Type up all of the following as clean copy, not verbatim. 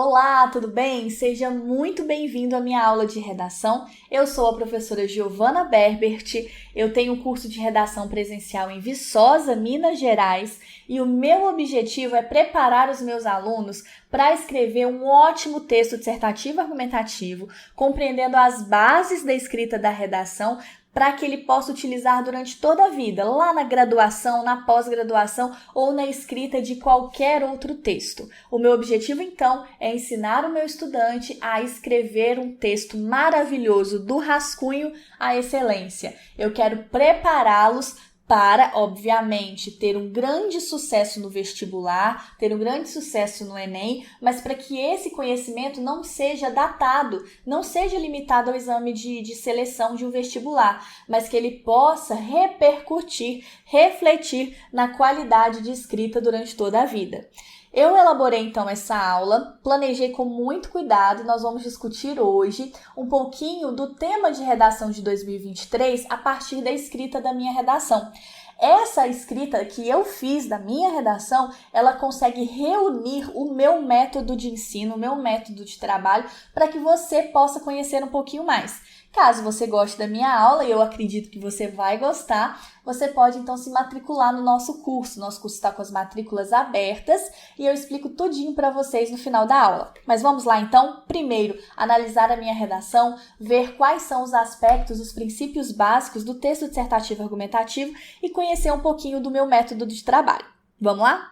Olá, tudo bem? Seja muito bem-vindo à minha aula de redação. Eu sou a professora Giovana Berbert, eu tenho um curso de redação presencial em Viçosa, Minas Gerais, e o meu objetivo é preparar os meus alunos para escrever um ótimo texto dissertativo argumentativo, compreendendo as bases da escrita da redação, para que ele possa utilizar durante toda a vida, lá na graduação, na pós-graduação ou na escrita de qualquer outro texto. O meu objetivo, então, é ensinar o meu estudante a escrever um texto maravilhoso, do rascunho à excelência. Eu quero prepará-los para, obviamente, ter um grande sucesso no vestibular, ter um grande sucesso no Enem, mas para que esse conhecimento não seja datado, não seja limitado ao exame de seleção de um vestibular, mas que ele possa repercutir, refletir na qualidade de escrita durante toda a vida. Eu elaborei então essa aula, planejei com muito cuidado e nós vamos discutir hoje um pouquinho do tema de redação de 2023 a partir da escrita da minha redação. Essa escrita que eu fiz da minha redação, ela consegue reunir o meu método de ensino, o meu método de trabalho, para que você possa conhecer um pouquinho mais. Caso você goste da minha aula, e eu acredito que você vai gostar, você pode então se matricular no nosso curso. Nosso curso está com as matrículas abertas e eu explico tudinho para vocês no final da aula. Mas vamos lá então, primeiro, analisar a minha redação, ver quais são os aspectos, os princípios básicos do texto dissertativo argumentativo e conhecer um pouquinho do meu método de trabalho. Vamos lá?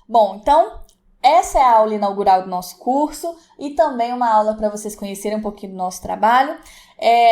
Bom, então, essa é a aula inaugural do nosso curso e também uma aula para vocês conhecerem um pouquinho do nosso trabalho.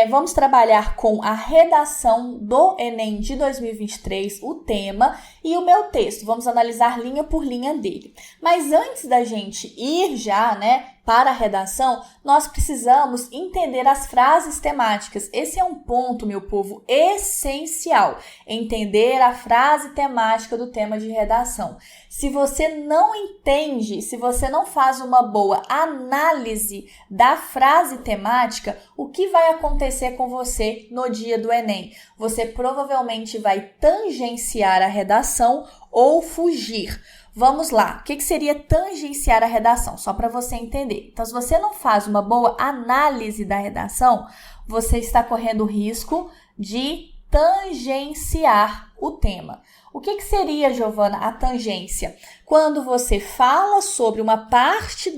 Vamos trabalhar com a redação do Enem de 2023, o tema e o meu texto. Vamos analisar linha por linha dele. Mas antes da gente ir já, para a redação, nós precisamos entender as frases temáticas. Esse é um ponto, meu povo, essencial. Entender a frase temática do tema de redação. Se você não entende, se você não faz uma boa análise da frase temática, o que vai acontecer com você no dia do Enem? Você provavelmente vai tangenciar a redação ou fugir. Vamos lá, o que seria tangenciar a redação? Só para você entender. Então, se você não faz uma boa análise da redação, você está correndo o risco de tangenciar o tema. O que seria, Giovana, a tangência? Quando você fala sobre uma parte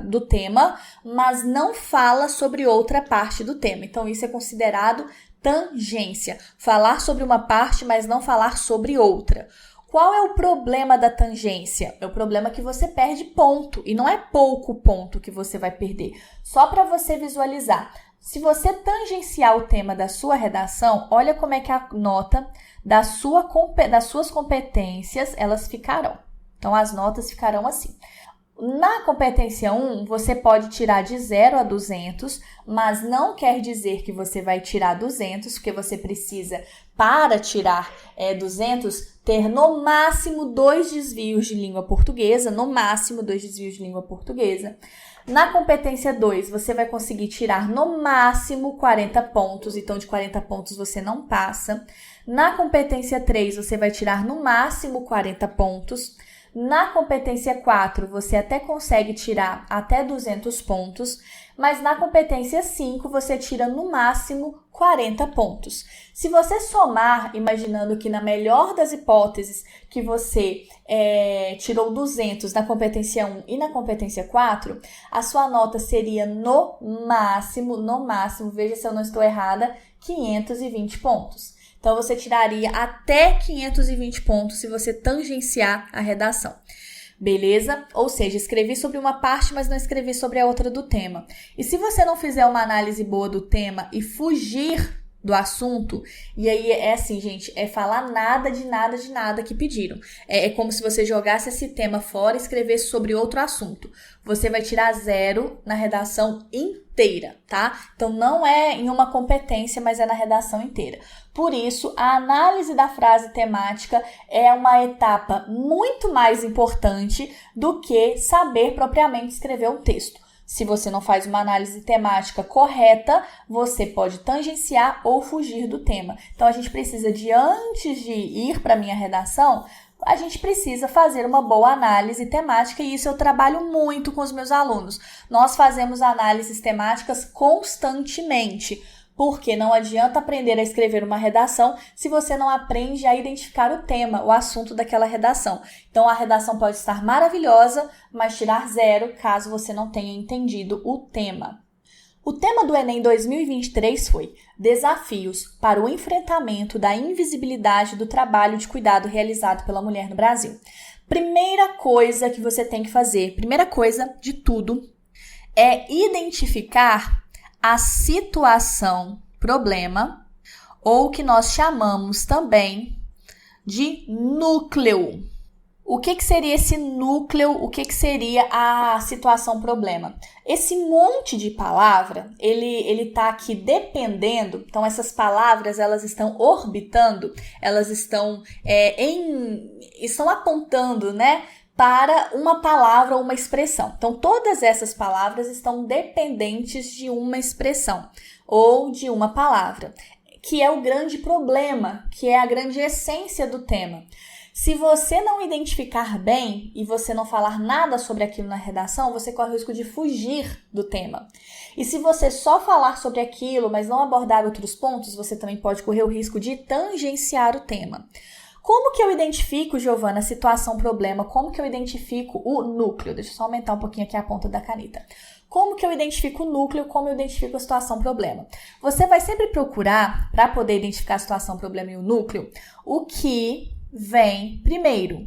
do tema, mas não fala sobre outra parte do tema. Então, isso é considerado tangência. Falar sobre uma parte, mas não falar sobre outra. Qual é o problema da tangência? É o problema que você perde ponto. E não é pouco ponto que você vai perder. Só para você visualizar. Se você tangenciar o tema da sua redação, olha como é que a nota das suas competências, elas ficarão. Então, as notas ficarão assim. Na competência 1, você pode tirar de 0 a 200, mas não quer dizer que você vai tirar 200, porque você precisa, para tirar 200, ter no máximo 2 desvios de língua portuguesa, Na competência 2, você vai conseguir tirar no máximo 40 pontos, então de 40 pontos você não passa. Na competência 3, você vai tirar no máximo 40 pontos. Na competência 4, você até consegue tirar até 200 pontos, mas na competência 5, você tira no máximo 40 pontos. Se você somar, imaginando que na melhor das hipóteses que você tirou 200 na competência 1 e na competência 4, a sua nota seria no máximo, veja se eu não estou errada, 520 pontos. Então, você tiraria até 520 pontos se você tangenciar a redação. Beleza? Ou seja, escrevi sobre uma parte, mas não escrevi sobre a outra do tema. E se você não fizer uma análise boa do tema e fugir do assunto, e aí é assim, gente, é falar nada de nada que pediram. É como se você jogasse esse tema fora e escrevesse sobre outro assunto. Você vai tirar 0 na redação inteira, tá? Então, não é em uma competência, mas é na redação inteira. Por isso, a análise da frase temática é uma etapa muito mais importante do que saber propriamente escrever um texto. Se você não faz uma análise temática correta, você pode tangenciar ou fugir do tema. Então, a gente precisa de, antes de ir para a minha redação, a gente precisa fazer uma boa análise temática e isso eu trabalho muito com os meus alunos. Nós fazemos análises temáticas constantemente, porque não adianta aprender a escrever uma redação se você não aprende a identificar o tema, o assunto daquela redação. Então, a redação pode estar maravilhosa, mas tirar 0 caso você não tenha entendido o tema. O tema do Enem 2023 foi Desafios para o enfrentamento da invisibilidade do trabalho de cuidado realizado pela mulher no Brasil. Primeira coisa que você tem que fazer, primeira coisa de tudo, é identificar a situação problema, ou o que nós chamamos também de núcleo. O que seria esse núcleo? O que seria a situação problema? Esse monte de palavra, ele tá aqui dependendo, então essas palavras, elas estão orbitando, elas estão apontando, né, para uma palavra ou uma expressão. Então, todas essas palavras estão dependentes de uma expressão ou de uma palavra, que é o grande problema, que é a grande essência do tema. Se você não identificar bem e você não falar nada sobre aquilo na redação, você corre o risco de fugir do tema. E se você só falar sobre aquilo, mas não abordar outros pontos, você também pode correr o risco de tangenciar o tema. Como que eu identifico, Giovana, a situação problema? Como que eu identifico o núcleo? Deixa eu só aumentar um pouquinho aqui a ponta da caneta. Como que eu identifico o núcleo? Como eu identifico a situação problema? Você vai sempre procurar, para poder identificar a situação problema e o núcleo, o que vem primeiro.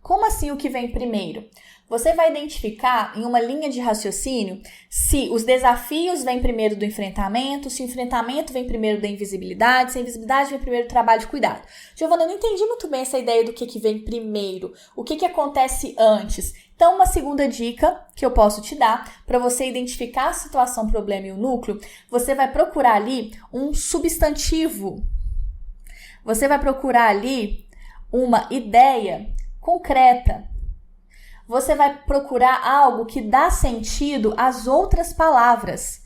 Como assim o que vem primeiro? Você vai identificar em uma linha de raciocínio se os desafios vêm primeiro do enfrentamento, se o enfrentamento vem primeiro da invisibilidade, se a invisibilidade vem primeiro do trabalho de cuidado. Giovana, eu não entendi muito bem essa ideia do que vem primeiro, o que acontece antes. Então, uma segunda dica que eu posso te dar para você identificar a situação, problema e o núcleo, você vai procurar ali um substantivo. Você vai procurar ali uma ideia concreta. Você vai procurar algo que dá sentido às outras palavras.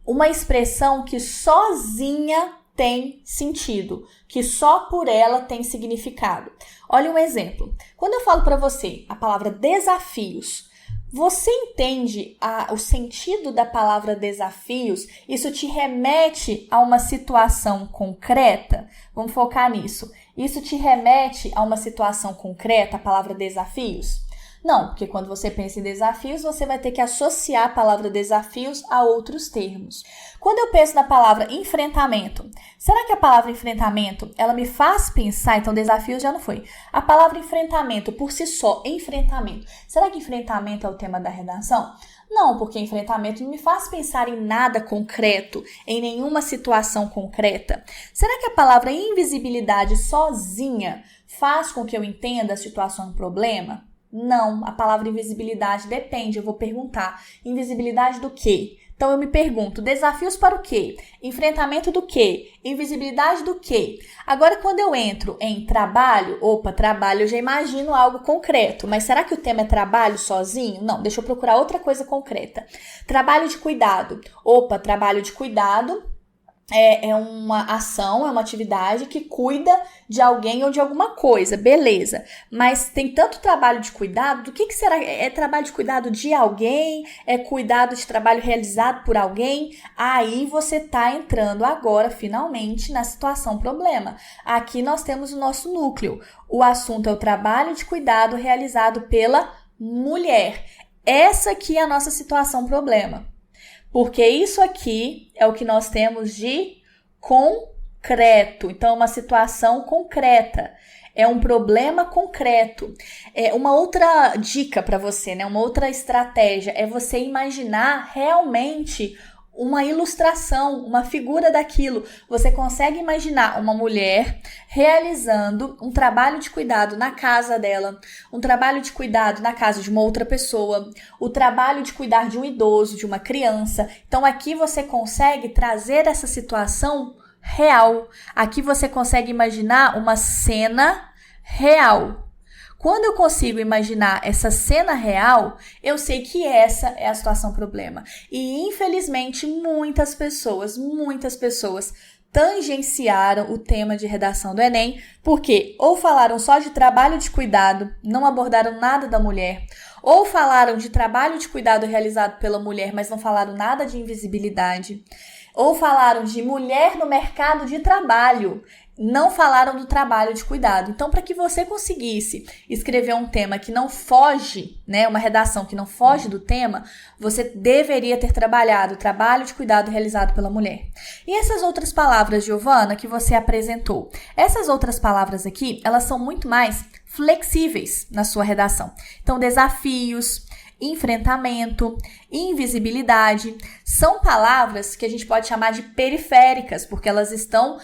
Uma expressão que sozinha tem sentido, que só por ela tem significado. Olha um exemplo. Quando eu falo para você a palavra desafios, você entende o sentido da palavra desafios? Isso te remete a uma situação concreta? Vamos focar nisso. Isso te remete a uma situação concreta, a palavra desafios? Não, porque quando você pensa em desafios, você vai ter que associar a palavra desafios a outros termos. Quando eu penso na palavra enfrentamento, será que a palavra enfrentamento, ela me faz pensar, então desafios já não foi. A palavra enfrentamento, por si só, enfrentamento. Será que enfrentamento é o tema da redação? Não, porque enfrentamento não me faz pensar em nada concreto, em nenhuma situação concreta. Será que a palavra invisibilidade sozinha faz com que eu entenda a situação do problema? Não, a palavra invisibilidade depende, eu vou perguntar. Invisibilidade do quê? Então eu me pergunto, desafios para o quê? Enfrentamento do quê? Invisibilidade do quê? Agora quando eu entro em trabalho, trabalho eu já imagino algo concreto, mas será que o tema é trabalho sozinho? Não, deixa eu procurar outra coisa concreta. Trabalho de cuidado. Trabalho de cuidado. É uma ação, é uma atividade que cuida de alguém ou de alguma coisa, beleza. Mas tem tanto trabalho de cuidado, do que será? É trabalho de cuidado de alguém? É cuidado de trabalho realizado por alguém? Aí você tá entrando agora, finalmente, na situação problema. Aqui nós temos o nosso núcleo. O assunto é o trabalho de cuidado realizado pela mulher. Essa aqui é a nossa situação problema. Porque isso aqui é o que nós temos de concreto. Então, é uma situação concreta. É um problema concreto. Uma outra dica para você, né? Uma outra estratégia é você imaginar realmente uma ilustração, uma figura daquilo. Você consegue imaginar uma mulher realizando um trabalho de cuidado na casa dela, um trabalho de cuidado na casa de uma outra pessoa, o trabalho de cuidar de um idoso, de uma criança. Então aqui você consegue trazer essa situação real. Aqui você consegue imaginar uma cena real. Quando eu consigo imaginar essa cena real, eu sei que essa é a situação problema. E, infelizmente, muitas pessoas tangenciaram o tema de redação do Enem, porque ou falaram só de trabalho de cuidado, não abordaram nada da mulher, ou falaram de trabalho de cuidado realizado pela mulher, mas não falaram nada de invisibilidade, ou falaram de mulher no mercado de trabalho, não falaram do trabalho de cuidado. Então, para que você conseguisse escrever um tema que não foge, né, uma redação que não foge do tema, você deveria ter trabalhado o trabalho de cuidado realizado pela mulher. E essas outras palavras, Giovana, que você apresentou, essas outras palavras aqui, elas são muito mais flexíveis na sua redação. Então, desafios, enfrentamento, invisibilidade, são palavras que a gente pode chamar de periféricas, porque elas estão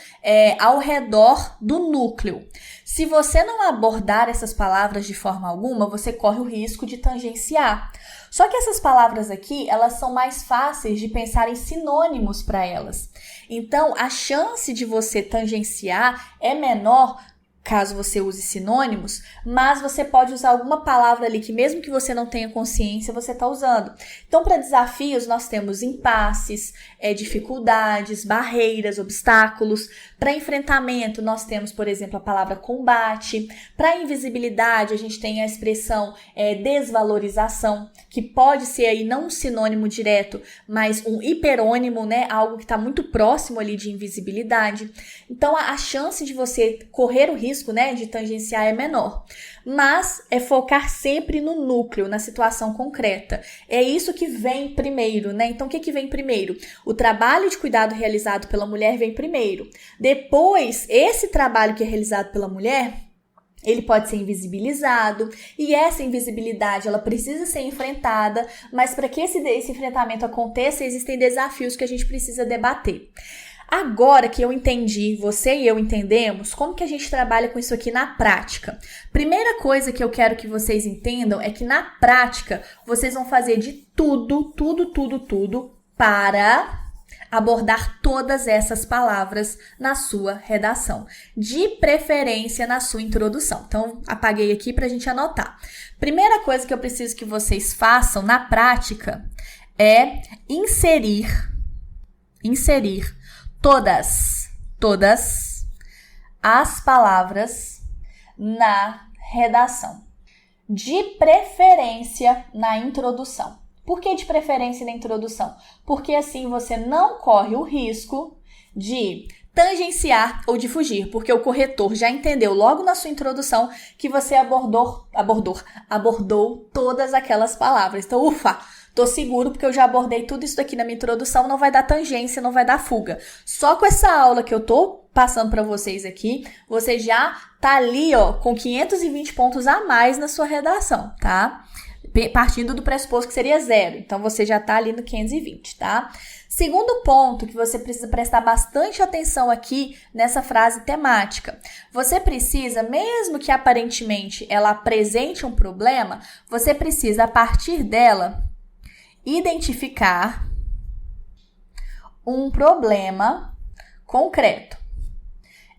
ao redor do núcleo. Se você não abordar essas palavras de forma alguma, você corre o risco de tangenciar. Só que essas palavras aqui, elas são mais fáceis de pensar em sinônimos para elas. Então, a chance de você tangenciar é menor caso você use sinônimos, mas você pode usar alguma palavra ali que mesmo que você não tenha consciência, você está usando. Então, para desafios, nós temos impasses, dificuldades, barreiras, obstáculos. Para enfrentamento, nós temos, por exemplo, a palavra combate. Para invisibilidade, a gente tem a expressão desvalorização, que pode ser aí não um sinônimo direto, mas um hiperônimo, né? Algo que está muito próximo ali de invisibilidade. Então, a chance de você correr o risco, né, de tangenciar é menor. Mas é focar sempre no núcleo, na situação concreta. É isso que vem primeiro, né? Então, o que vem primeiro? O trabalho de cuidado realizado pela mulher vem primeiro. Depois, esse trabalho que é realizado pela mulher, ele pode ser invisibilizado, e essa invisibilidade ela precisa ser enfrentada, mas para que esse enfrentamento aconteça, existem desafios que a gente precisa debater. Agora que eu entendi, você e eu entendemos, como que a gente trabalha com isso aqui na prática? Primeira coisa que eu quero que vocês entendam é que na prática, vocês vão fazer de tudo para abordar todas essas palavras na sua redação, de preferência na sua introdução. Então, apaguei aqui para a gente anotar. Primeira coisa que eu preciso que vocês façam na prática é inserir todas as palavras na redação, de preferência na introdução. Por que de preferência na introdução? Porque assim você não corre o risco de tangenciar ou de fugir, porque o corretor já entendeu logo na sua introdução que você abordou todas aquelas palavras. Então, ufa! Tô seguro porque eu já abordei tudo isso daqui na minha introdução, não vai dar tangência, não vai dar fuga. Só com essa aula que eu tô passando para vocês aqui, você já tá ali, ó, com 520 pontos a mais na sua redação, tá? Partindo do pressuposto que seria 0. Então, você já tá ali no 520, tá? Segundo ponto que você precisa prestar bastante atenção aqui nessa frase temática. Você precisa, mesmo que aparentemente ela apresente um problema, você precisa, a partir dela, identificar um problema concreto.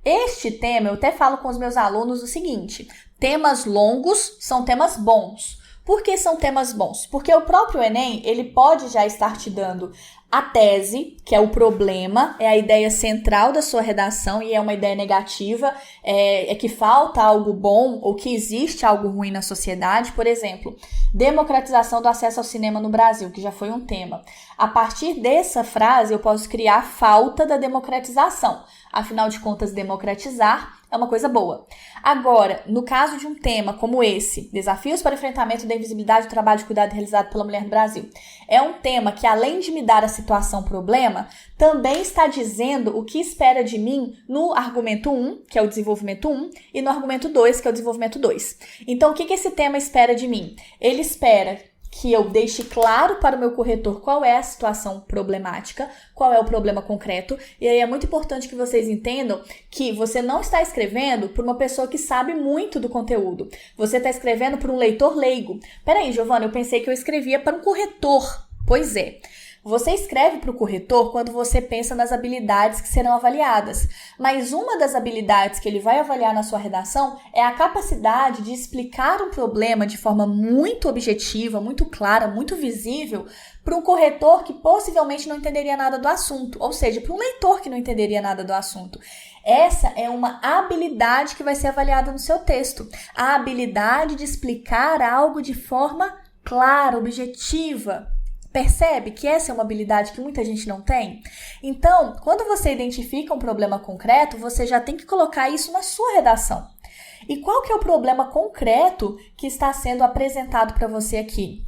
Este tema, eu até falo com os meus alunos o seguinte: temas longos são temas bons. Por que são temas bons? Porque o próprio Enem, ele pode já estar te dando a tese, que é o problema, é a ideia central da sua redação e é uma ideia negativa, é que falta algo bom ou que existe algo ruim na sociedade. Por exemplo, democratização do acesso ao cinema no Brasil, que já foi um tema. A partir dessa frase, eu posso criar a falta da democratização. Afinal de contas, democratizar é uma coisa boa. Agora, no caso de um tema como esse, Desafios para o Enfrentamento da Invisibilidade do Trabalho de Cuidado Realizado pela Mulher no Brasil, é um tema que, além de me dar a situação problema, também está dizendo o que espera de mim no argumento 1, que é o desenvolvimento 1, e no argumento 2, que é o desenvolvimento 2. Então, o que esse tema espera de mim? Ele espera que eu deixe claro para o meu corretor qual é a situação problemática, qual é o problema concreto, e aí é muito importante que vocês entendam que você não está escrevendo para uma pessoa que sabe muito do conteúdo, você está escrevendo para um leitor leigo. Peraí, Giovana, eu pensei que eu escrevia para um corretor. Pois é. Você escreve para o corretor quando você pensa nas habilidades que serão avaliadas, mas uma das habilidades que ele vai avaliar na sua redação é a capacidade de explicar um problema de forma muito objetiva, muito clara, muito visível para um corretor que possivelmente não entenderia nada do assunto, ou seja, para um leitor que não entenderia nada do assunto. Essa é uma habilidade que vai ser avaliada no seu texto, a habilidade de explicar algo de forma clara, objetiva. Percebe que essa é uma habilidade que muita gente não tem? Então, quando você identifica um problema concreto, você já tem que colocar isso na sua redação. E qual que é o problema concreto que está sendo apresentado para você aqui?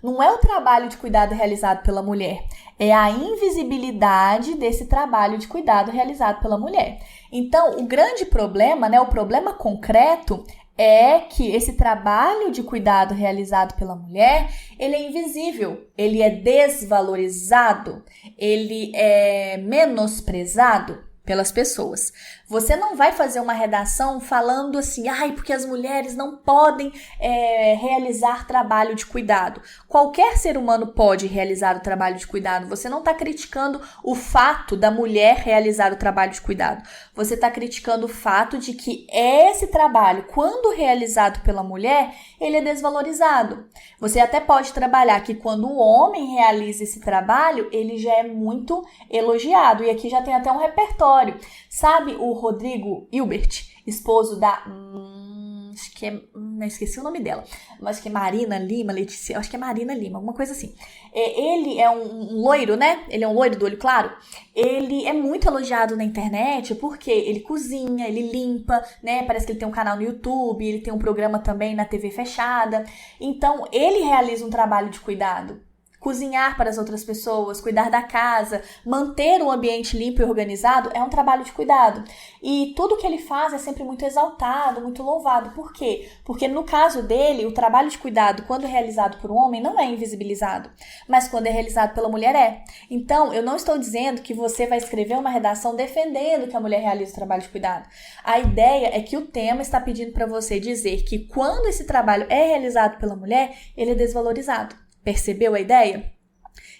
Não é o trabalho de cuidado realizado pela mulher, é a invisibilidade desse trabalho de cuidado realizado pela mulher. Então, o grande problema, o problema concreto é que esse trabalho de cuidado realizado pela mulher, ele é invisível, ele é desvalorizado, ele é menosprezado pelas pessoas. Você não vai fazer uma redação falando assim, porque as mulheres não podem realizar trabalho de cuidado. Qualquer ser humano pode realizar o trabalho de cuidado. Você não está criticando o fato da mulher realizar o trabalho de cuidado. Você está criticando o fato de que esse trabalho, quando realizado pela mulher, ele é desvalorizado. Você até pode trabalhar que quando o homem realiza esse trabalho, ele já é muito elogiado. E aqui já tem até um repertório. Sabe o Rodrigo Hilbert, esposo da... acho que esqueci o nome dela. Mas acho que é Marina Lima, Letícia... Acho que é Marina Lima, alguma coisa assim. Ele é um loiro, né? Ele é um loiro do olho claro. Ele é muito elogiado na internet porque ele cozinha, ele limpa, né? Parece que ele tem um canal no YouTube, ele tem um programa também na TV fechada. Então, ele realiza um trabalho de cuidado. Cozinhar para as outras pessoas, cuidar da casa, manter um ambiente limpo e organizado é um trabalho de cuidado. E tudo que ele faz é sempre muito exaltado, muito louvado. Por quê? Porque no caso dele, o trabalho de cuidado, quando realizado por um homem, não é invisibilizado. Mas quando é realizado pela mulher, é. Então, eu não estou dizendo que você vai escrever uma redação defendendo que a mulher realiza o trabalho de cuidado. A ideia é que o tema está pedindo para você dizer que quando esse trabalho é realizado pela mulher, ele é desvalorizado. Percebeu a ideia?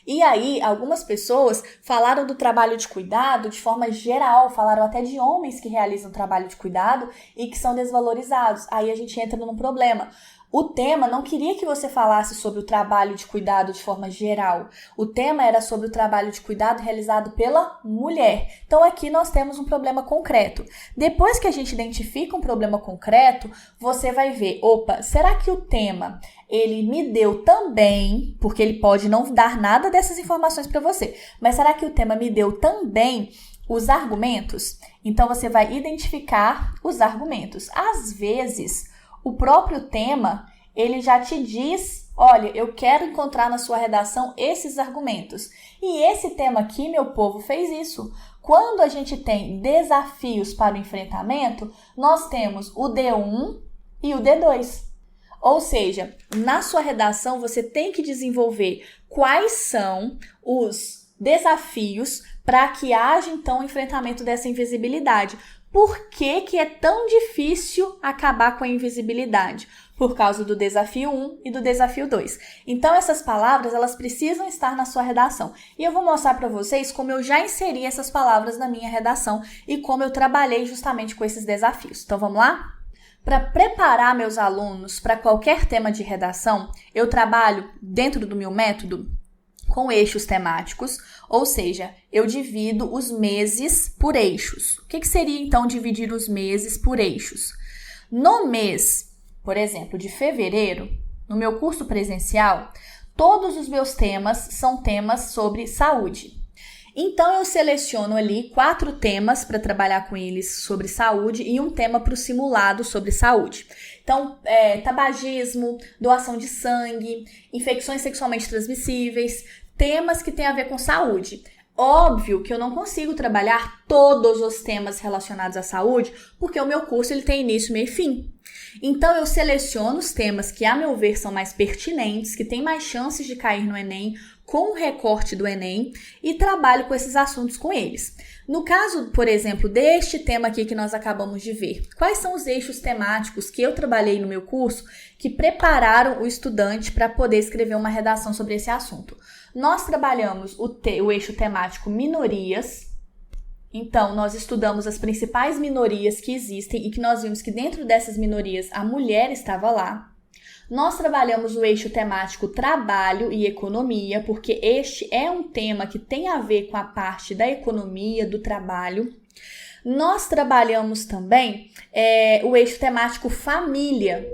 E aí, algumas pessoas falaram do trabalho de cuidado de forma geral, falaram até de homens que realizam trabalho de cuidado e que são desvalorizados. Aí a gente entra num problema. O tema não queria que você falasse sobre o trabalho de cuidado de forma geral. O tema era sobre o trabalho de cuidado realizado pela mulher. Então aqui nós temos um problema concreto. Depois que a gente identifica um problema concreto, você vai ver, será que o tema ele me deu também, porque ele pode não dar nada dessas informações para você, mas será que o tema me deu também os argumentos? Então você vai identificar os argumentos. Às vezes, o próprio tema, ele já te diz, olha, eu quero encontrar na sua redação esses argumentos. E esse tema aqui, meu povo, fez isso. Quando a gente tem desafios para o enfrentamento, nós temos o D1 e o D2. Ou seja, na sua redação você tem que desenvolver quais são os desafios para que haja, então, o enfrentamento dessa invisibilidade. Por que que é tão difícil acabar com a invisibilidade? Por causa do desafio 1 e do desafio 2. Então, essas palavras, elas precisam estar na sua redação. E eu vou mostrar para vocês como eu já inseri essas palavras na minha redação e como eu trabalhei justamente com esses desafios. Então, vamos lá? Para preparar meus alunos para qualquer tema de redação, eu trabalho dentro do meu método com eixos temáticos, ou seja, eu divido os meses por eixos. O que seria, então, dividir os meses por eixos? No mês, por exemplo, de fevereiro, no meu curso presencial, todos os meus temas são temas sobre saúde. Então, eu seleciono ali 4 temas para trabalhar com eles sobre saúde e um tema para o simulado sobre saúde. Então, tabagismo, doação de sangue, infecções sexualmente transmissíveis, temas que têm a ver com saúde. Óbvio que eu não consigo trabalhar todos os temas relacionados à saúde, porque o meu curso ele tem início, meio e fim. Então, eu seleciono os temas que, a meu ver, são mais pertinentes, que têm mais chances de cair no Enem, com o recorte do Enem e trabalho com esses assuntos com eles. No caso, por exemplo, deste tema aqui que nós acabamos de ver, quais são os eixos temáticos que eu trabalhei no meu curso que prepararam o estudante para poder escrever uma redação sobre esse assunto? Nós trabalhamos o eixo temático minorias. Então, nós estudamos as principais minorias que existem e que nós vimos que dentro dessas minorias a mulher estava lá. Nós trabalhamos o eixo temático trabalho e economia, porque este é um tema que tem a ver com a parte da economia, do trabalho. Nós trabalhamos também o eixo temático família.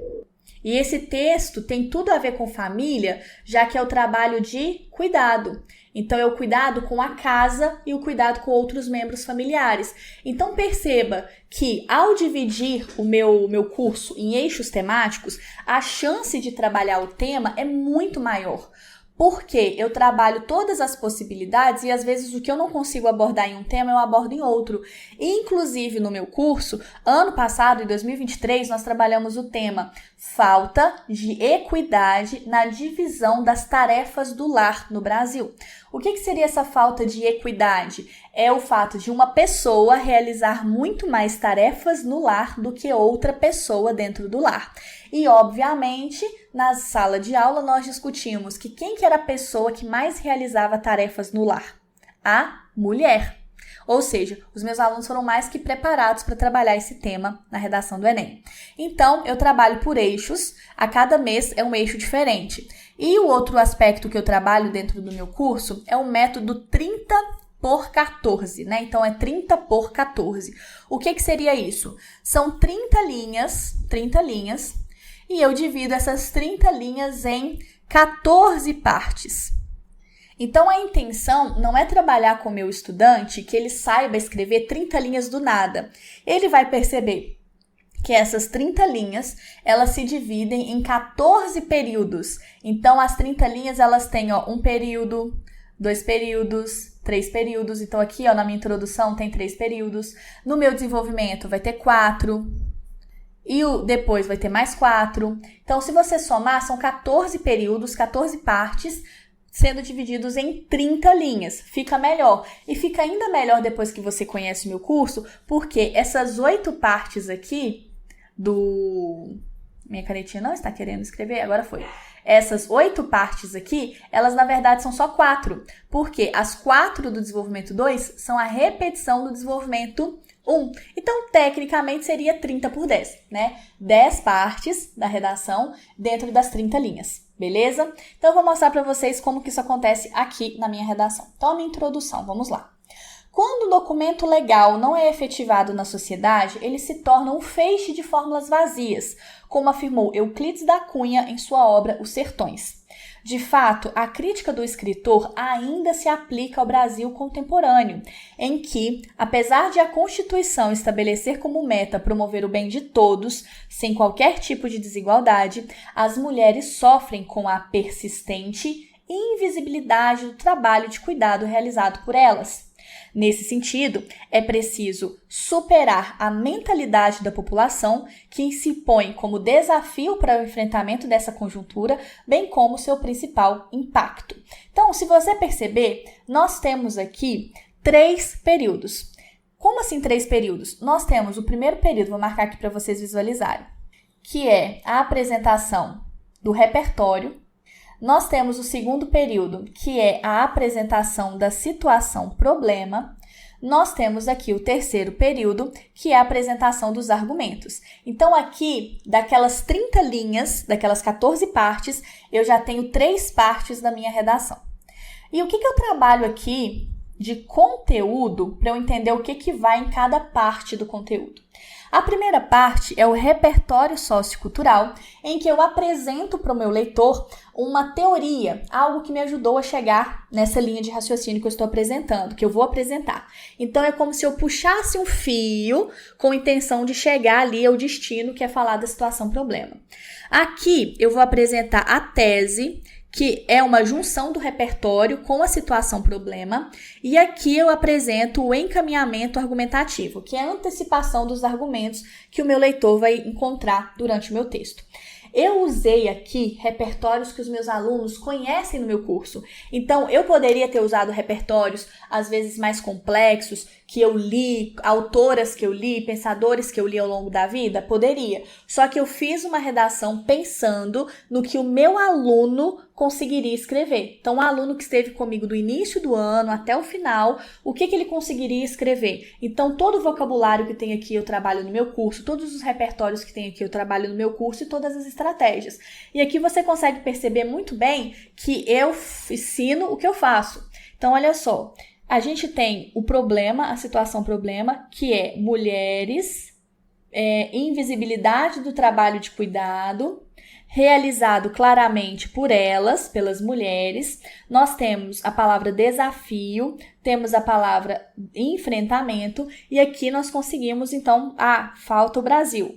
E esse texto tem tudo a ver com família, já que é o trabalho de cuidado. Então, é o cuidado com a casa e o cuidado com outros membros familiares. Então, perceba que ao dividir o meu curso em eixos temáticos, a chance de trabalhar o tema é muito maior. Porque eu trabalho todas as possibilidades e às vezes o que eu não consigo abordar em um tema eu abordo em outro. Inclusive no meu curso, ano passado, em 2023, nós trabalhamos o tema falta de equidade na divisão das tarefas do lar no Brasil. O que seria essa falta de equidade? É o fato de uma pessoa realizar muito mais tarefas no lar do que outra pessoa dentro do lar. E, obviamente, na sala de aula nós discutimos que quem que era a pessoa que mais realizava tarefas no lar? A mulher. Ou seja, os meus alunos foram mais que preparados para trabalhar esse tema na redação do Enem. Então, eu trabalho por eixos, a cada mês é um eixo diferente. E o outro aspecto que eu trabalho dentro do meu curso é o método 30 por 14, né? Então, é 30 por 14. O que seria isso? São 30 linhas, e eu divido essas 30 linhas em 14 partes. Então, a intenção não é trabalhar com o meu estudante que ele saiba escrever 30 linhas do nada. Ele vai perceber que essas 30 linhas, elas se dividem em 14 períodos. Então, as 30 linhas, elas têm um período, 2 períodos, 3 períodos. Então, aqui na minha introdução tem 3 períodos. No meu desenvolvimento vai ter 4. E depois vai ter mais 4. Então, se você somar, são 14 períodos, 14 partes, sendo divididos em 30 linhas. Fica melhor. E fica ainda melhor depois que você conhece o meu curso, porque essas 8 partes aqui Minha canetinha não está querendo escrever, agora foi. Essas 8 partes aqui, elas na verdade são só 4, porque as 4 do desenvolvimento 2 são a repetição do desenvolvimento 1. Então, tecnicamente, seria 30 por 10, né? 10 partes da redação dentro das 30 linhas, beleza? Então, eu vou mostrar para vocês como que isso acontece aqui na minha redação. Então, a minha introdução, vamos lá. Quando o documento legal não é efetivado na sociedade, ele se torna um feixe de fórmulas vazias, como afirmou Euclides da Cunha em sua obra Os Sertões. De fato, a crítica do escritor ainda se aplica ao Brasil contemporâneo, em que, apesar de a Constituição estabelecer como meta promover o bem de todos, sem qualquer tipo de desigualdade, as mulheres sofrem com a persistente invisibilidade do trabalho de cuidado realizado por elas. Nesse sentido, é preciso superar a mentalidade da população que se põe como desafio para o enfrentamento dessa conjuntura, bem como seu principal impacto. Então, se você perceber, nós temos aqui 3 períodos. Como assim 3 períodos? Nós temos o primeiro período, vou marcar aqui para vocês visualizarem, que é a apresentação do repertório. Nós temos o segundo período, que é a apresentação da situação-problema. Nós temos aqui o terceiro período, que é a apresentação dos argumentos. Então, aqui, daquelas 30 linhas, daquelas 14 partes, eu já tenho 3 partes da minha redação. E o que eu trabalho aqui de conteúdo para eu entender o que vai em cada parte do conteúdo? A primeira parte é o repertório sociocultural, em que eu apresento para o meu leitor uma teoria, algo que me ajudou a chegar nessa linha de raciocínio que eu estou apresentando, que eu vou apresentar. Então, é como se eu puxasse um fio com a intenção de chegar ali ao destino, que é falar da situação-problema. Aqui, eu vou apresentar a tese, que é uma junção do repertório com a situação-problema, e aqui eu apresento o encaminhamento argumentativo, que é a antecipação dos argumentos que o meu leitor vai encontrar durante o meu texto. Eu usei aqui repertórios que os meus alunos conhecem no meu curso. Então, eu poderia ter usado repertórios, às vezes, mais complexos, que eu li, autoras que eu li, pensadores que eu li ao longo da vida? Poderia. Só que eu fiz uma redação pensando no que o meu aluno conseguiria escrever. Então, um aluno que esteve comigo do início do ano até o final, o que ele conseguiria escrever? Então, todo o vocabulário que tem aqui eu trabalho no meu curso, todos os repertórios que tem aqui eu trabalho no meu curso e todas as estratégias. E aqui você consegue perceber muito bem que eu ensino o que eu faço. Então, olha só, a gente tem o problema, a situação problema, que é mulheres, invisibilidade do trabalho de cuidado, realizado claramente por elas, pelas mulheres. Nós temos a palavra desafio, temos a palavra enfrentamento, e aqui nós conseguimos, então, falta o Brasil.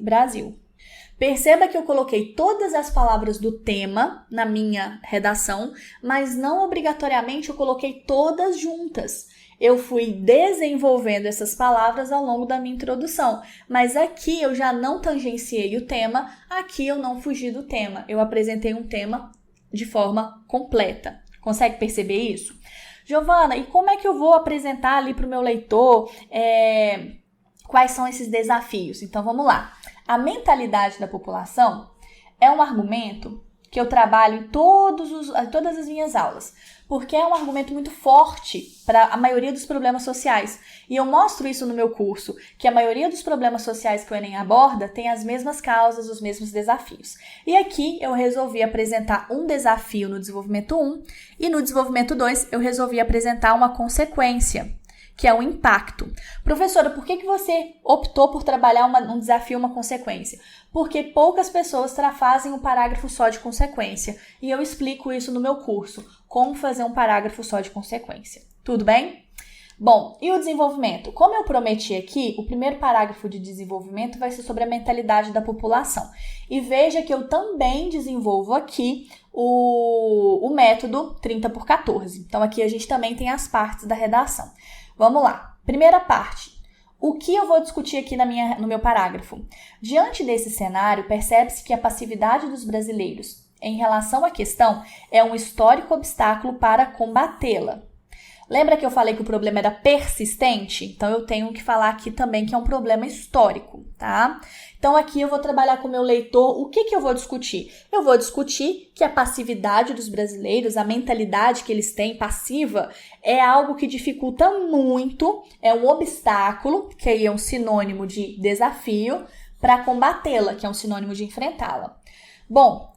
Perceba que eu coloquei todas as palavras do tema na minha redação, mas não obrigatoriamente eu coloquei todas juntas. Eu fui desenvolvendo essas palavras ao longo da minha introdução, mas aqui eu já não tangenciei o tema, aqui eu não fugi do tema. Eu apresentei um tema de forma completa. Consegue perceber isso? Giovana, e como é que eu vou apresentar ali para o meu leitor quais são esses desafios? Então vamos lá. A mentalidade da população é um argumento que eu trabalho em todas as minhas aulas, porque é um argumento muito forte para a maioria dos problemas sociais. E eu mostro isso no meu curso, que a maioria dos problemas sociais que o Enem aborda tem as mesmas causas, os mesmos desafios. E aqui eu resolvi apresentar um desafio no desenvolvimento 1 e no desenvolvimento 2 eu resolvi apresentar uma consequência, que é o impacto. Professora, por que você optou por trabalhar um desafio, uma consequência? Porque poucas pessoas fazem um parágrafo só de consequência. E eu explico isso no meu curso, como fazer um parágrafo só de consequência. Tudo bem? Bom, e o desenvolvimento? Como eu prometi aqui, o primeiro parágrafo de desenvolvimento vai ser sobre a mentalidade da população. E veja que eu também desenvolvo aqui o método 30x14. Então, aqui a gente também tem as partes da redação. Vamos lá. Primeira parte. O que eu vou discutir aqui no meu parágrafo? Diante desse cenário, percebe-se que a passividade dos brasileiros em relação à questão é um histórico obstáculo para combatê-la. Lembra que eu falei que o problema era persistente? Então, eu tenho que falar aqui também que é um problema histórico, tá? Então, aqui eu vou trabalhar com o meu leitor. O que eu vou discutir? Eu vou discutir que a passividade dos brasileiros, a mentalidade que eles têm passiva, é algo que dificulta muito, é um obstáculo, que aí é um sinônimo de desafio, para combatê-la, que é um sinônimo de enfrentá-la. Bom,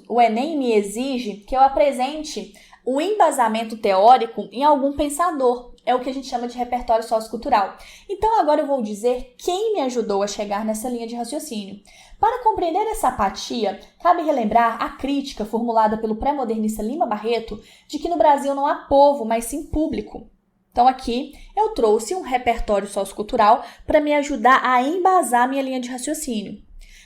o Enem me exige que eu apresente o embasamento teórico em algum pensador. É o que a gente chama de repertório sociocultural. Então, agora eu vou dizer quem me ajudou a chegar nessa linha de raciocínio. Para compreender essa apatia, cabe relembrar a crítica formulada pelo pré-modernista Lima Barreto de que no Brasil não há povo, mas sim público. Então, aqui eu trouxe um repertório sociocultural para me ajudar a embasar minha linha de raciocínio.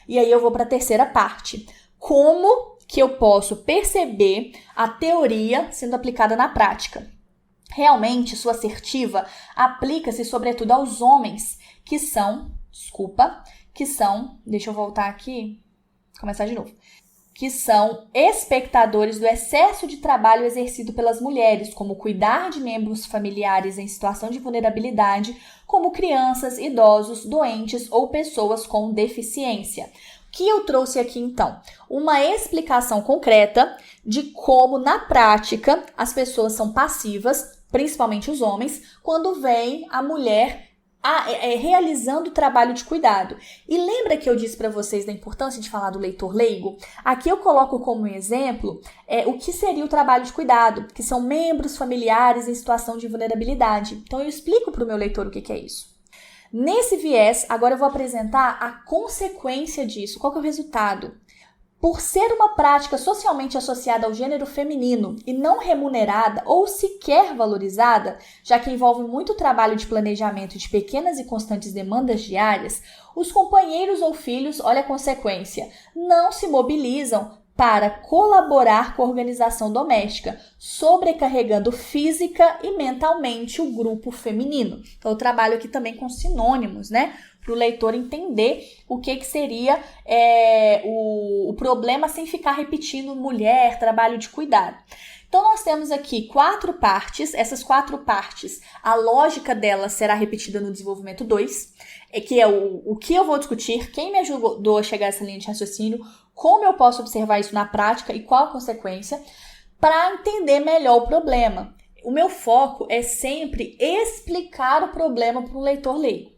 E aí eu vou para a terceira parte. Como que eu posso perceber a teoria sendo aplicada na prática? Realmente, sua assertiva aplica-se sobretudo aos homens deixa eu voltar aqui, começar de novo, que são espectadores do excesso de trabalho exercido pelas mulheres, como cuidar de membros familiares em situação de vulnerabilidade, como crianças, idosos, doentes ou pessoas com deficiência. O que eu trouxe aqui, então? Uma explicação concreta de como, na prática, as pessoas são passivas, principalmente os homens, quando vem a mulher realizando o trabalho de cuidado. E lembra que eu disse para vocês da importância de falar do leitor leigo? Aqui eu coloco como exemplo o que seria o trabalho de cuidado, que são membros familiares em situação de vulnerabilidade. Então, eu explico para o meu leitor o que é isso. Nesse viés, agora eu vou apresentar a consequência disso. Qual que é o resultado? Por ser uma prática socialmente associada ao gênero feminino e não remunerada ou sequer valorizada, já que envolve muito trabalho de planejamento de pequenas e constantes demandas diárias, os companheiros ou filhos, olha a consequência, não se mobilizam para colaborar com a organização doméstica, sobrecarregando física e mentalmente o grupo feminino. Então, eu trabalho aqui também com sinônimos, né? para o leitor entender o que seria o problema sem ficar repetindo mulher, trabalho de cuidado. Então, nós temos aqui 4 partes. Essas 4 partes, a lógica delas será repetida no desenvolvimento 2, que é o que eu vou discutir, quem me ajudou a chegar a essa linha de raciocínio, como eu posso observar isso na prática e qual a consequência, para entender melhor o problema. O meu foco é sempre explicar o problema para o leitor leigo.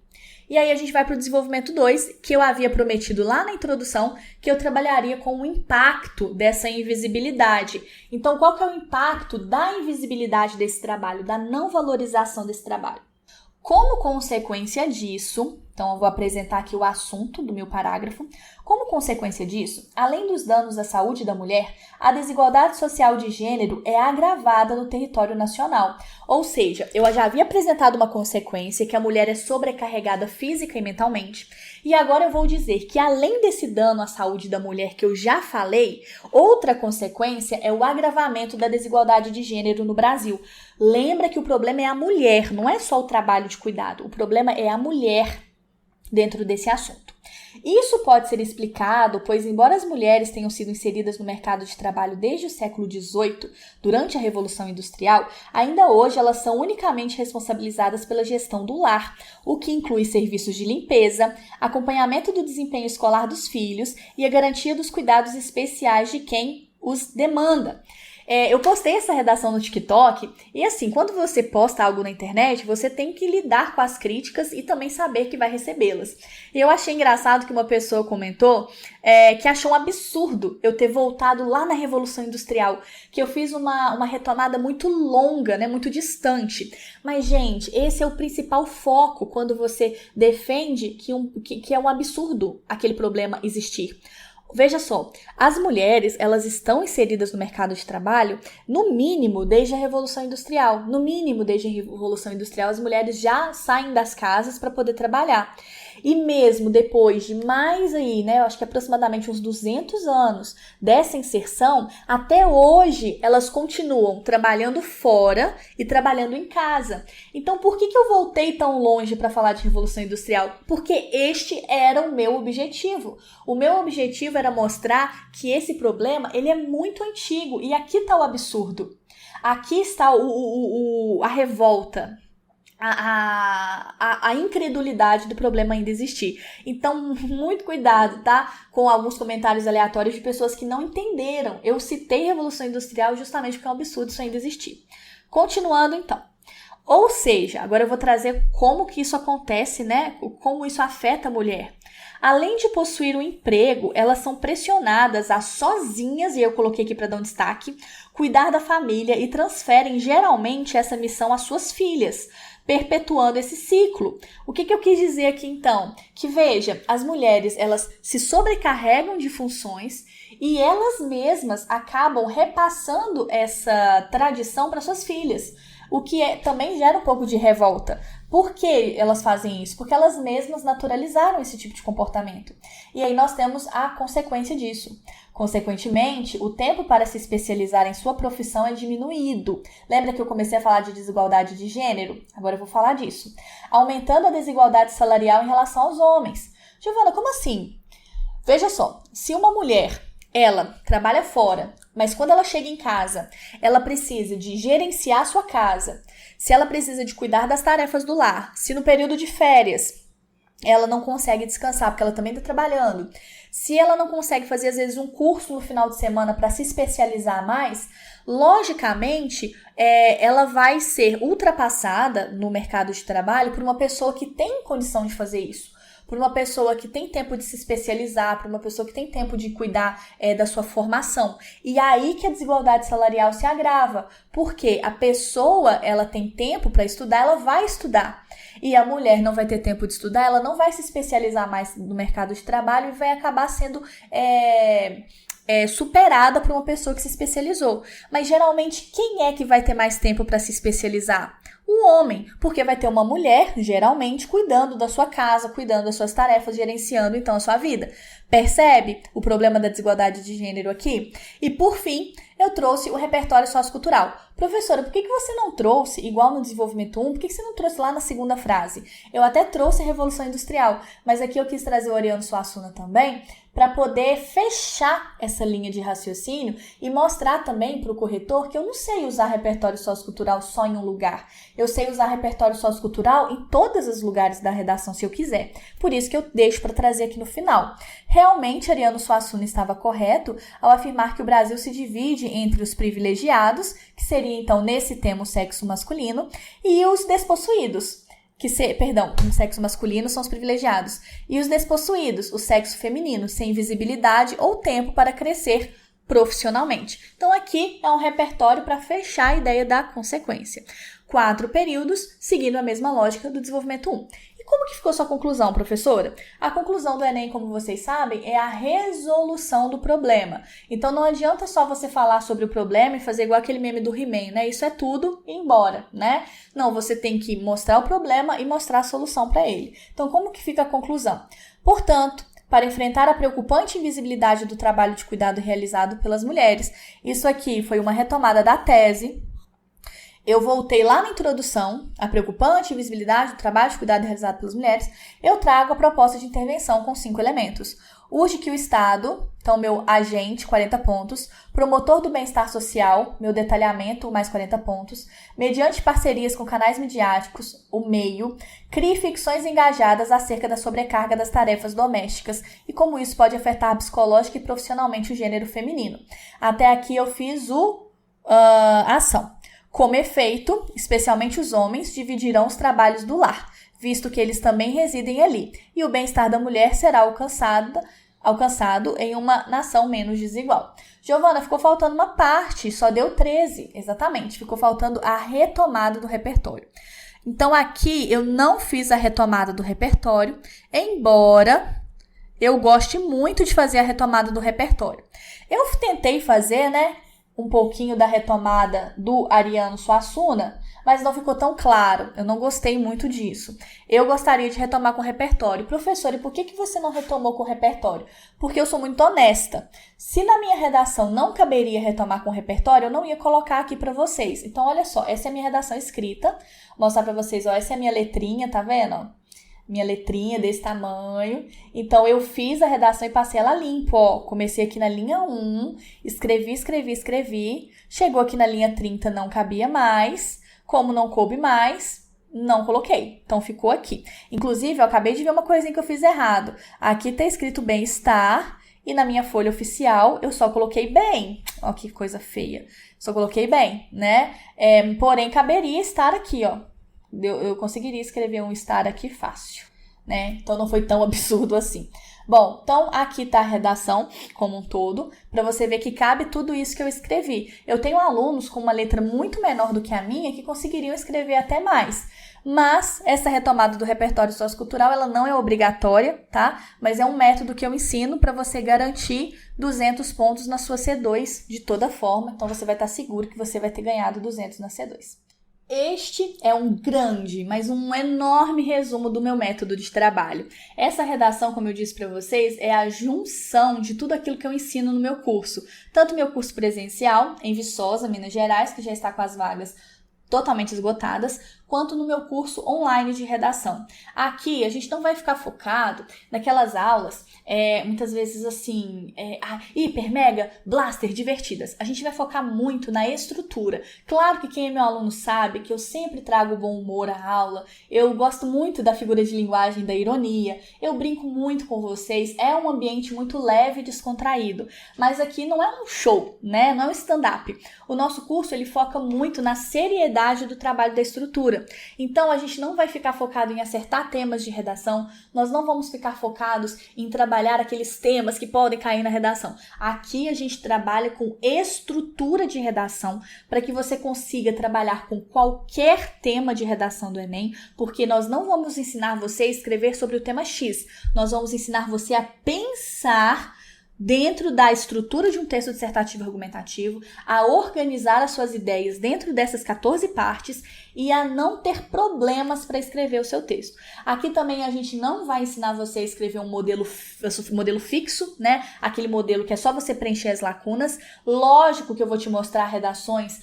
E aí a gente vai para o desenvolvimento 2, que eu havia prometido lá na introdução, que eu trabalharia com o impacto dessa invisibilidade. Então, qual que é o impacto da invisibilidade desse trabalho, da não valorização desse trabalho? Como consequência disso, então eu vou apresentar aqui o assunto do meu parágrafo. Como consequência disso, além dos danos à saúde da mulher, a desigualdade social de gênero é agravada no território nacional. Ou seja, eu já havia apresentado uma consequência que a mulher é sobrecarregada física e mentalmente. E agora eu vou dizer que além desse dano à saúde da mulher que eu já falei, outra consequência é o agravamento da desigualdade de gênero no Brasil. Lembra que o problema é a mulher, não é só o trabalho de cuidado. O problema é a mulher dentro desse assunto. Isso pode ser explicado, pois embora as mulheres tenham sido inseridas no mercado de trabalho desde o século XVIII, durante a Revolução Industrial, ainda hoje elas são unicamente responsabilizadas pela gestão do lar, o que inclui serviços de limpeza, acompanhamento do desempenho escolar dos filhos e a garantia dos cuidados especiais de quem os demanda. Eu postei essa redação no TikTok e assim, quando você posta algo na internet, você tem que lidar com as críticas e também saber que vai recebê-las. E eu achei engraçado que uma pessoa comentou que achou um absurdo eu ter voltado lá na Revolução Industrial, que eu fiz uma retomada muito longa, né, muito distante. Mas, gente, esse é o principal foco quando você defende que é um absurdo aquele problema existir. Veja só, as mulheres, elas estão inseridas no mercado de trabalho, no mínimo, desde a Revolução Industrial. No mínimo, desde a Revolução Industrial, as mulheres já saem das casas para poder trabalhar. E mesmo depois de mais aí, né, eu acho que aproximadamente uns 200 anos dessa inserção, até hoje elas continuam trabalhando fora e trabalhando em casa. Então, por que eu voltei tão longe para falar de Revolução Industrial? Porque este era o meu objetivo. O meu objetivo era mostrar que esse problema, ele é muito antigo. E aqui está o absurdo. Aqui está a revolta. A incredulidade do problema ainda existir. Então, muito cuidado, tá? Com alguns comentários aleatórios de pessoas que não entenderam. Eu citei Revolução Industrial justamente porque é um absurdo isso ainda existir. Continuando, então. Ou seja, agora eu vou trazer como que isso acontece, né? Como isso afeta a mulher. Além de possuir um emprego, elas são pressionadas a sozinhas, e eu coloquei aqui para dar um destaque, cuidar da família e transferem geralmente essa missão às suas filhas, perpetuando esse ciclo. O que eu quis dizer aqui então? Que veja, as mulheres elas se sobrecarregam de funções e elas mesmas acabam repassando essa tradição para suas filhas, o que também gera um pouco de revolta. Por que elas fazem isso? Porque elas mesmas naturalizaram esse tipo de comportamento. E aí nós temos a consequência disso. Consequentemente, o tempo para se especializar em sua profissão é diminuído. Lembra que eu comecei a falar de desigualdade de gênero? Agora eu vou falar disso. Aumentando a desigualdade salarial em relação aos homens. Giovana, como assim? Veja só, se uma mulher, ela trabalha fora, mas quando ela chega em casa, ela precisa de gerenciar a sua casa, se ela precisa de cuidar das tarefas do lar, se no período de férias ela não consegue descansar porque ela também está trabalhando, se ela não consegue fazer às vezes um curso no final de semana para se especializar mais, logicamente ela vai ser ultrapassada no mercado de trabalho por uma pessoa que tem condição de fazer isso. Por uma pessoa que tem tempo de se especializar, por uma pessoa que tem tempo de cuidar da sua formação. E aí que a desigualdade salarial se agrava, porque a pessoa, ela tem tempo para estudar, ela vai estudar. E a mulher não vai ter tempo de estudar, ela não vai se especializar mais no mercado de trabalho e vai acabar sendo superada por uma pessoa que se especializou. Mas geralmente, quem é que vai ter mais tempo para se especializar? O homem, porque vai ter uma mulher, geralmente, cuidando da sua casa, cuidando das suas tarefas, gerenciando, então, a sua vida. Percebe o problema da desigualdade de gênero aqui? E por fim, eu trouxe o repertório sociocultural. Professora, por que você não trouxe, igual no desenvolvimento 1, por que você não trouxe lá na segunda frase? Eu até trouxe a Revolução Industrial, mas aqui eu quis trazer o Ariano Suassuna também, para poder fechar essa linha de raciocínio e mostrar também para o corretor que eu não sei usar repertório sociocultural só em um lugar. Eu sei usar repertório sociocultural em todos os lugares da redação, se eu quiser. Por isso que eu deixo para trazer aqui no final. Realmente, Ariano Suassuna estava correto ao afirmar que o Brasil se divide entre os privilegiados, que seria então nesse tema o sexo masculino, e os despossuídos. O sexo masculino são os privilegiados. E os despossuídos, o sexo feminino, sem visibilidade ou tempo para crescer profissionalmente. Então, aqui é um repertório para fechar a ideia da consequência. 4 períodos, seguindo a mesma lógica do desenvolvimento 1. E como que ficou sua conclusão, professora? A conclusão do Enem, como vocês sabem, é a resolução do problema. Então, não adianta só você falar sobre o problema e fazer igual aquele meme do He-Man, né? Isso é tudo e ir embora, né? Não, você tem que mostrar o problema e mostrar a solução para ele. Então, como que fica a conclusão? Portanto, para enfrentar a preocupante invisibilidade do trabalho de cuidado realizado pelas mulheres, isso aqui foi uma retomada da tese. Eu voltei lá na introdução, a preocupante invisibilidade do trabalho de cuidado realizado pelas mulheres. Eu trago a proposta de intervenção com 5 elementos. Urge que o Estado, então meu agente, 40 pontos, promotor do bem-estar social, meu detalhamento, mais 40 pontos, mediante parcerias com canais midiáticos, o meio, crie ficções engajadas acerca da sobrecarga das tarefas domésticas e como isso pode afetar psicológica e profissionalmente o gênero feminino. Até aqui eu fiz a ação. Como efeito, especialmente os homens dividirão os trabalhos do lar, visto que eles também residem ali, e o bem-estar da mulher será alcançado em uma nação menos desigual. Giovana, ficou faltando uma parte, só deu 13, exatamente, ficou faltando a retomada do repertório. Então aqui eu não fiz a retomada do repertório, embora eu goste muito de fazer a retomada do repertório. Eu tentei fazer, um pouquinho da retomada do Ariano Suassuna, mas não ficou tão claro. Eu não gostei muito disso. Eu gostaria de retomar com o repertório. Professor, e por que você não retomou com o repertório? Porque eu sou muito honesta. Se na minha redação não caberia retomar com o repertório, eu não ia colocar aqui para vocês. Então, olha só, essa é a minha redação escrita. Vou mostrar para vocês, essa é a minha letrinha, tá vendo? Minha letrinha desse tamanho. Então, eu fiz a redação e passei ela limpo, Comecei aqui na linha 1, escrevi. Chegou aqui na linha 30, não cabia mais. Como não coube mais, não coloquei. Então, ficou aqui. Inclusive, eu acabei de ver uma coisinha que eu fiz errado. Aqui tá escrito bem-estar e na minha folha oficial eu só coloquei bem. Ó, que coisa feia. Só coloquei bem, né? Porém, caberia estar aqui, Eu conseguiria escrever um estar aqui fácil, né? Então, não foi tão absurdo assim. Bom, então aqui tá a redação como um todo, para você ver que cabe tudo isso que eu escrevi. Eu tenho alunos com uma letra muito menor do que a minha que conseguiriam escrever até mais. Mas essa retomada do repertório sociocultural, ela não é obrigatória, tá? Mas é um método que eu ensino para você garantir 200 pontos na sua C2 de toda forma. Então, você vai estar seguro que você vai ter ganhado 200 na C2. Este é um grande, mas um enorme resumo do meu método de trabalho. Essa redação, como eu disse para vocês, é a junção de tudo aquilo que eu ensino no meu curso. Tanto meu curso presencial, em Viçosa, Minas Gerais, que já está com as vagas totalmente esgotadas, quanto no meu curso online de redação. Aqui, a gente não vai ficar focado naquelas aulas, muitas vezes assim, hiper, mega, blaster, divertidas. A gente vai focar muito na estrutura. Claro que quem é meu aluno sabe que eu sempre trago bom humor à aula, eu gosto muito da figura de linguagem, da ironia, eu brinco muito com vocês, é um ambiente muito leve e descontraído. Mas aqui não é um show, né? Não é um stand-up. O nosso curso, ele foca muito na seriedade do trabalho da estrutura. Então, a gente não vai ficar focado em acertar temas de redação, nós não vamos ficar focados em trabalhar aqueles temas que podem cair na redação. Aqui a gente trabalha com estrutura de redação para que você consiga trabalhar com qualquer tema de redação do Enem, porque nós não vamos ensinar você a escrever sobre o tema X, nós vamos ensinar você a pensar dentro da estrutura de um texto dissertativo argumentativo, a organizar as suas ideias dentro dessas 14 partes e a não ter problemas para escrever o seu texto. Aqui também a gente não vai ensinar você a escrever um modelo fixo, né? Aquele modelo que é só você preencher as lacunas. Lógico que eu vou te mostrar redações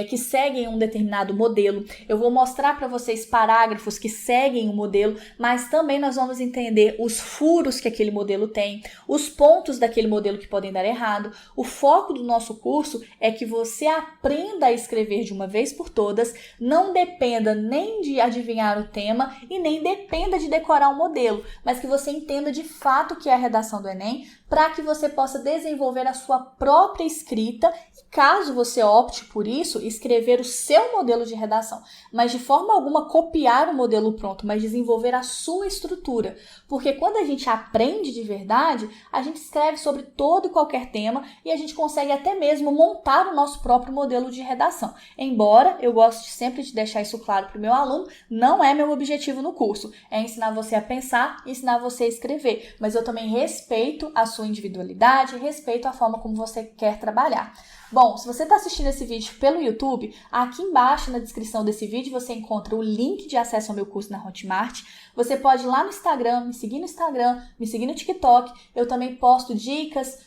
que seguem um determinado modelo. Eu vou mostrar para vocês parágrafos que seguem um modelo, mas também nós vamos entender os furos que aquele modelo tem, os pontos daquele modelo que podem dar errado. O foco do nosso curso é que você aprenda a escrever de uma vez por todas, não dependa nem de adivinhar o tema e nem dependa de decorar um modelo, mas que você entenda de fato o que é a redação do Enem, para que você possa desenvolver a sua própria escrita e, caso você opte por isso, escrever o seu modelo de redação, mas de forma alguma copiar o modelo pronto, mas desenvolver a sua estrutura, porque quando a gente aprende de verdade, a gente escreve sobre todo e qualquer tema e a gente consegue até mesmo montar o nosso próprio modelo de redação. Embora eu goste sempre de deixar isso claro para o meu aluno, não é meu objetivo no curso, é ensinar você a pensar e ensinar você a escrever, mas eu também respeito a sua individualidade, respeito a forma como você quer trabalhar. Bom, se você está assistindo esse vídeo pelo YouTube, aqui embaixo na descrição desse vídeo você encontra o link de acesso ao meu curso na Hotmart. Você pode ir lá no Instagram, me seguir no Instagram, me seguir no TikTok. Eu também posto dicas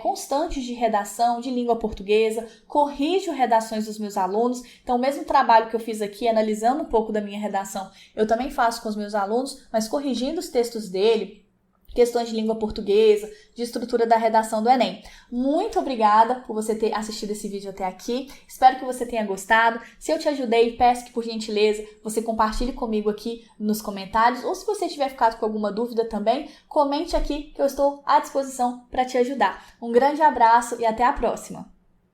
constantes de redação, de língua portuguesa, corrijo redações dos meus alunos. Então, o mesmo trabalho que eu fiz aqui, analisando um pouco da minha redação, eu também faço com os meus alunos, mas corrigindo os textos dele, questões de língua portuguesa, de estrutura da redação do Enem. Muito obrigada por você ter assistido esse vídeo até aqui. Espero que você tenha gostado. Se eu te ajudei, peço que, por gentileza, você compartilhe comigo aqui nos comentários. Ou se você tiver ficado com alguma dúvida também, comente aqui que eu estou à disposição para te ajudar. Um grande abraço e até a próxima!